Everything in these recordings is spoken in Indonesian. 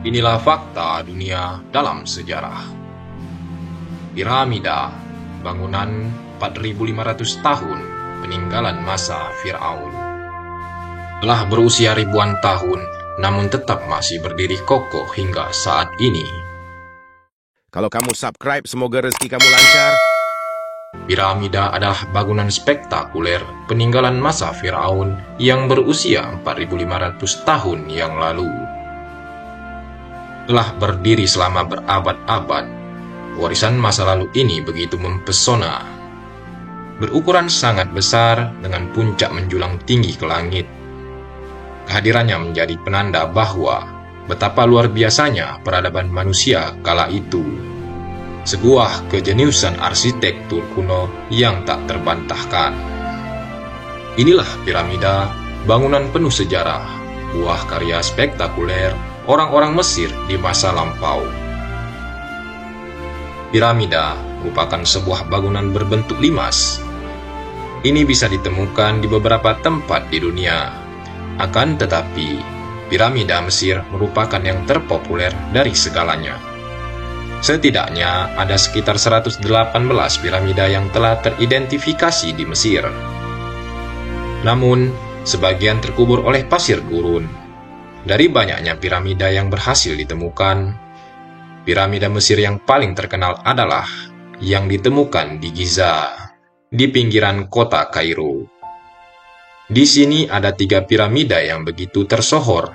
Inilah fakta dunia dalam sejarah. Piramida, bangunan 4.500 tahun peninggalan masa Fir'aun. Telah berusia ribuan tahun, namun tetap masih berdiri kokoh hingga saat ini. Kalau kamu subscribe, semoga rezeki kamu lancar. Piramida adalah bangunan spektakuler peninggalan masa Fir'aun yang berusia 4.500 tahun yang lalu. Telah berdiri selama berabad-abad, warisan masa lalu ini begitu mempesona. Berukuran sangat besar dengan puncak menjulang tinggi ke langit. Kehadirannya menjadi penanda bahwa betapa luar biasanya peradaban manusia kala itu. Sebuah kejeniusan arsitektur kuno yang tak terbantahkan. Inilah piramida, bangunan penuh sejarah, buah karya spektakuler orang-orang Mesir di masa lampau. Piramida merupakan sebuah bangunan berbentuk limas. Ini bisa ditemukan di beberapa tempat di dunia. Akan tetapi, piramida Mesir merupakan yang terpopuler dari segalanya. Setidaknya ada sekitar 118 piramida yang telah teridentifikasi di Mesir. Namun, sebagian terkubur oleh pasir gurun. Dari banyaknya piramida yang berhasil ditemukan, piramida Mesir yang paling terkenal adalah yang ditemukan di Giza, di pinggiran kota Kairo. Di sini ada 3 piramida yang begitu tersohor,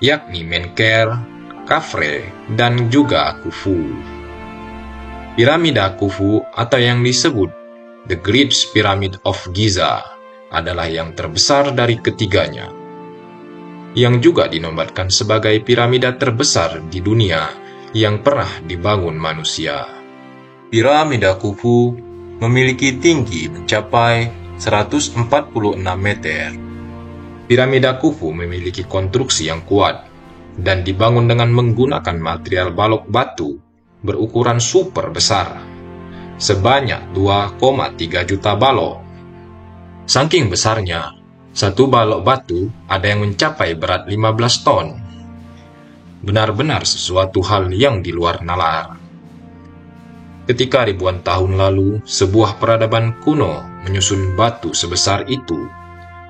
yakni Menkaure, Khafre, dan juga Khufu. Piramida Khufu atau yang disebut The Great Pyramid of Giza adalah yang terbesar dari ketiganya, yang juga dinobatkan sebagai piramida terbesar di dunia yang pernah dibangun manusia. Piramida Khufu memiliki tinggi mencapai 146 meter. Piramida Khufu memiliki konstruksi yang kuat dan dibangun dengan menggunakan material balok batu berukuran super besar, sebanyak 2,3 juta balok. Saking besarnya, satu balok batu ada yang mencapai berat 15 ton. Benar-benar sesuatu hal yang di luar nalar. Ketika ribuan tahun lalu, sebuah peradaban kuno menyusun batu sebesar itu,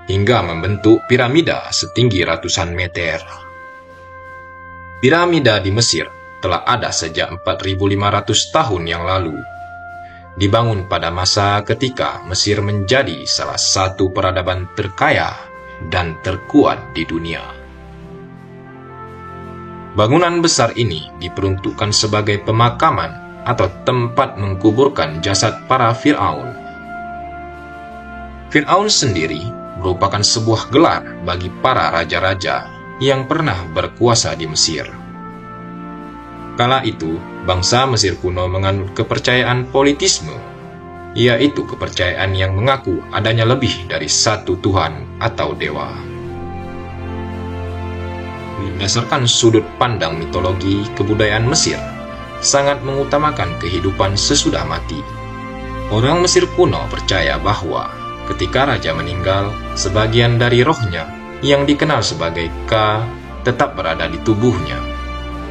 hingga membentuk piramida setinggi ratusan meter. Piramida di Mesir telah ada sejak 4.500 tahun yang lalu. Dibangun pada masa ketika Mesir menjadi salah satu peradaban terkaya dan terkuat di dunia. Bangunan besar ini diperuntukkan sebagai pemakaman atau tempat mengkuburkan jasad para Fir'aun. Fir'aun sendiri merupakan sebuah gelar bagi para raja-raja yang pernah berkuasa di Mesir. Kala itu, bangsa Mesir kuno menganut kepercayaan politisme, yaitu kepercayaan yang mengaku adanya lebih dari satu Tuhan atau dewa. Berdasarkan sudut pandang mitologi kebudayaan Mesir, sangat mengutamakan kehidupan sesudah mati. Orang Mesir kuno percaya bahwa ketika raja meninggal, sebagian dari rohnya yang dikenal sebagai Ka tetap berada di tubuhnya.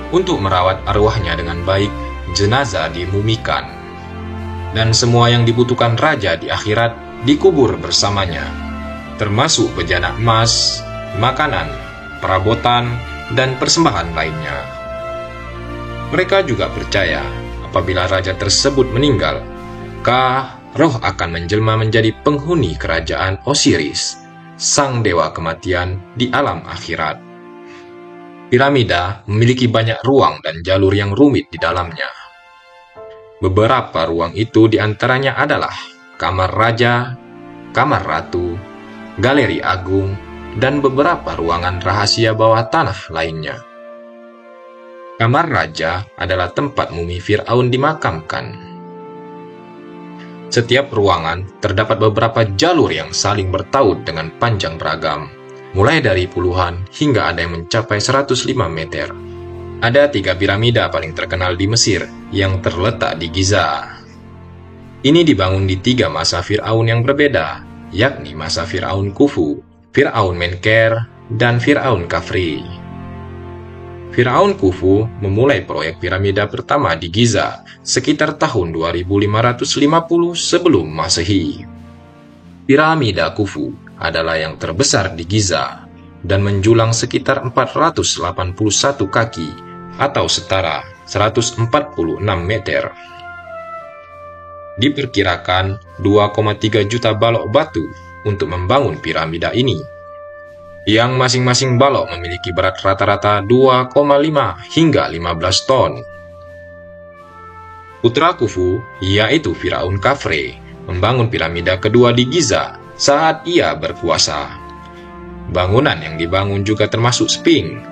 Untuk merawat arwahnya dengan baik, jenazah dimumikan. Dan semua yang dibutuhkan raja di akhirat dikubur bersamanya, termasuk bejana emas, makanan, perabotan, dan persembahan lainnya. Mereka juga percaya apabila raja tersebut meninggal, Ka, roh akan menjelma menjadi penghuni kerajaan Osiris, sang dewa kematian di alam akhirat. Piramida memiliki banyak ruang dan jalur yang rumit di dalamnya. Beberapa ruang itu diantaranya adalah kamar raja, kamar ratu, galeri agung, dan beberapa ruangan rahasia bawah tanah lainnya. Kamar raja adalah tempat mumi Fir'aun dimakamkan. Setiap ruangan terdapat beberapa jalur yang saling bertaut dengan panjang beragam, mulai dari puluhan hingga ada yang mencapai 105 meter. Ada 3 piramida paling terkenal di Mesir yang terletak di Giza. Ini dibangun di 3 masa Fir'aun yang berbeda, yakni masa Fir'aun Khufu, Fir'aun Menkaure, dan Fir'aun Khafre. Firaun Khufu memulai proyek piramida pertama di Giza sekitar tahun 2550 sebelum Masehi. Piramida Khufu adalah yang terbesar di Giza dan menjulang sekitar 481 kaki atau setara 146 meter. Diperkirakan 2,3 juta balok batu untuk membangun piramida ini, yang masing-masing balok memiliki berat rata-rata 2,5 hingga 15 ton. Putra Khufu, yaitu Firaun Khafre, membangun piramida kedua di Giza saat ia berkuasa. Bangunan yang dibangun juga termasuk Sphinx,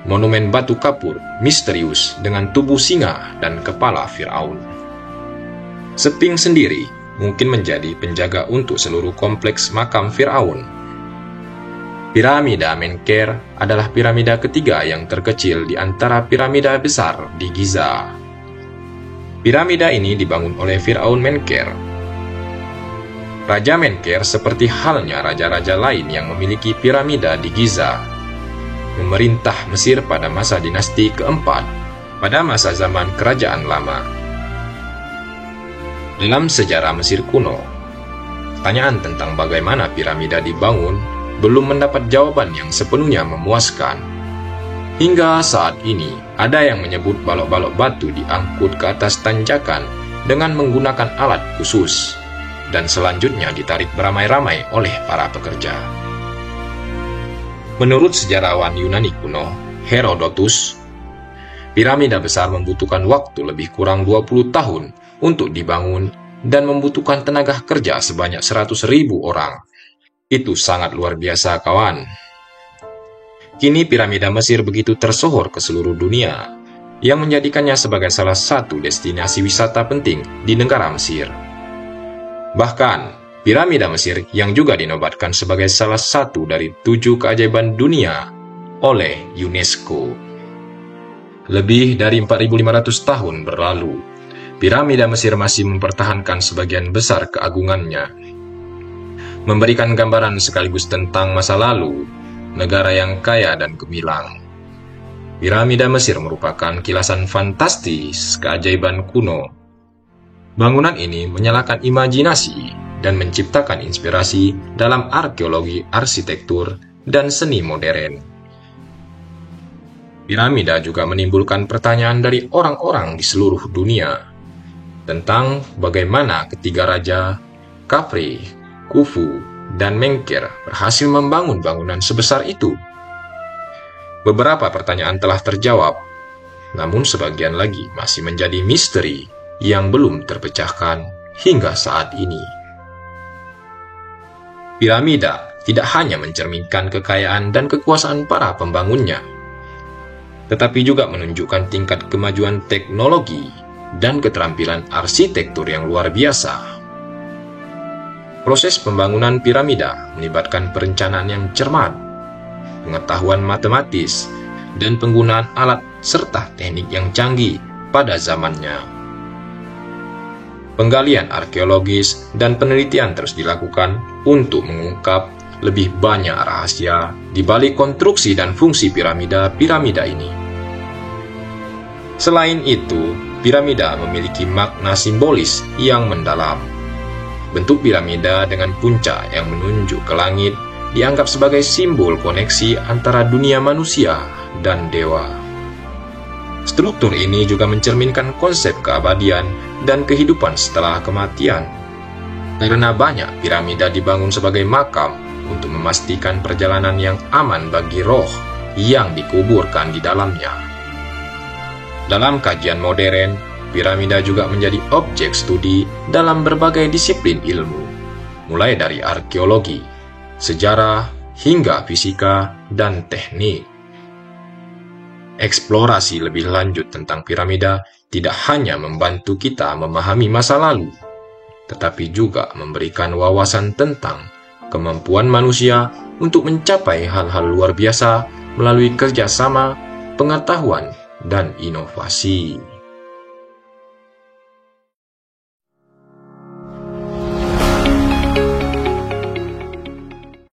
monumen batu kapur misterius dengan tubuh singa dan kepala Firaun. Sphinx sendiri mungkin menjadi penjaga untuk seluruh kompleks makam Firaun. Piramida Menkaure adalah piramida ketiga yang terkecil di antara piramida besar di Giza. Piramida ini dibangun oleh Firaun Menkaure. Raja Menkaure seperti halnya raja-raja lain yang memiliki piramida di Giza, memerintah Mesir pada masa dinasti keempat, pada masa zaman Kerajaan Lama. Dalam sejarah Mesir kuno, pertanyaan tentang bagaimana piramida dibangun belum mendapat jawaban yang sepenuhnya memuaskan. Hingga saat ini, ada yang menyebut balok-balok batu diangkut ke atas tanjakan dengan menggunakan alat khusus, dan selanjutnya ditarik beramai-ramai oleh para pekerja. Menurut sejarawan Yunani kuno, Herodotus, piramida besar membutuhkan waktu lebih kurang 20 tahun untuk dibangun dan membutuhkan tenaga kerja sebanyak 100.000 orang. Itu sangat luar biasa, kawan. Kini piramida Mesir begitu tersohor ke seluruh dunia, yang menjadikannya sebagai salah satu destinasi wisata penting di negara Mesir. Bahkan, piramida Mesir yang juga dinobatkan sebagai salah satu dari 7 keajaiban dunia oleh UNESCO. Lebih dari 4.500 tahun berlalu, piramida Mesir masih mempertahankan sebagian besar keagungannya, memberikan gambaran sekaligus tentang masa lalu, negara yang kaya dan gemilang. Piramida Mesir merupakan kilasan fantastis keajaiban kuno. Bangunan ini menyalakan imajinasi dan menciptakan inspirasi dalam arkeologi, arsitektur, dan seni modern. Piramida juga menimbulkan pertanyaan dari orang-orang di seluruh dunia tentang bagaimana ketiga raja, Khafre, Khufu, dan Menkaure berhasil membangun bangunan sebesar itu. Beberapa pertanyaan telah terjawab, namun sebagian lagi masih menjadi misteri yang belum terpecahkan hingga saat ini. Piramida tidak hanya mencerminkan kekayaan dan kekuasaan para pembangunnya, tetapi juga menunjukkan tingkat kemajuan teknologi dan keterampilan arsitektur yang luar biasa. Proses pembangunan piramida melibatkan perencanaan yang cermat, pengetahuan matematis, dan penggunaan alat serta teknik yang canggih pada zamannya. Penggalian arkeologis dan penelitian terus dilakukan untuk mengungkap lebih banyak rahasia di balik konstruksi dan fungsi piramida ini. Selain itu, piramida memiliki makna simbolis yang mendalam. Bentuk piramida dengan puncak yang menunjuk ke langit dianggap sebagai simbol koneksi antara dunia manusia dan dewa. Struktur ini juga mencerminkan konsep keabadian dan kehidupan setelah kematian. Karena banyak piramida dibangun sebagai makam untuk memastikan perjalanan yang aman bagi roh yang dikuburkan di dalamnya. Dalam kajian modern, piramida juga menjadi objek studi dalam berbagai disiplin ilmu, mulai dari arkeologi, sejarah, hingga fisika dan teknik. Eksplorasi lebih lanjut tentang piramida tidak hanya membantu kita memahami masa lalu, tetapi juga memberikan wawasan tentang kemampuan manusia untuk mencapai hal-hal luar biasa melalui kerjasama, pengetahuan, dan inovasi.